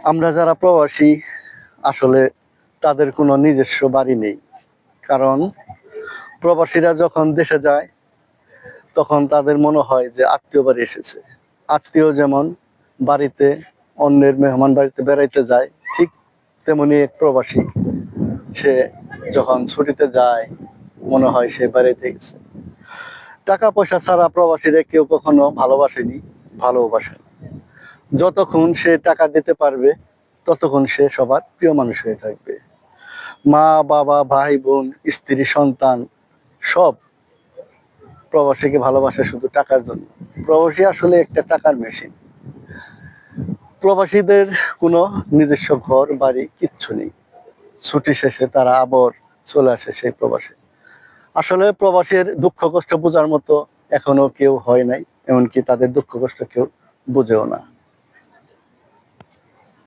আমরা যারা প্রবাসী আসলে তাদের কোনো নিজস্ব বাড়ি নেই। কারণ প্রবাসীরা যখন দেশে যায় তখন তাদের মনে হয় যে আত্মীয় বাড়ি এসেছে। আত্মীয় যেমন বাড়িতে অন্যের মেহমান বাড়িতে বেড়াইতে যায়, ঠিক তেমনি এক প্রবাসী সে যখন ছুটিতে যায় মনে হয় সে বাড়িতে গেছে। টাকা পয়সা ছাড়া প্রবাসীরা কেউ কখনো ভালোবাসেনি, ভালোবাসে না। যতক্ষণ সে টাকা দিতে পারবে ততক্ষণ সে সবার প্রিয় মানুষ হয়ে থাকবে। মা বাবা ভাই বোন স্ত্রী সন্তান সব প্রবাসীকে ভালোবাসে শুধু টাকার জন্য। প্রবাসী আসলে একটা টাকার মেশিন। প্রবাসীদের কোনো নিজস্ব ঘর বাড়ি কিচ্ছু নেই। ছুটি শেষে তারা আবার চলে আসে সেই প্রবাসে। আসলে প্রবাসীর দুঃখ কষ্ট বোঝার মতো এখনো কেউ হয় নাই, এমনকি তাদের দুঃখ কষ্ট কেউ বুঝেও না।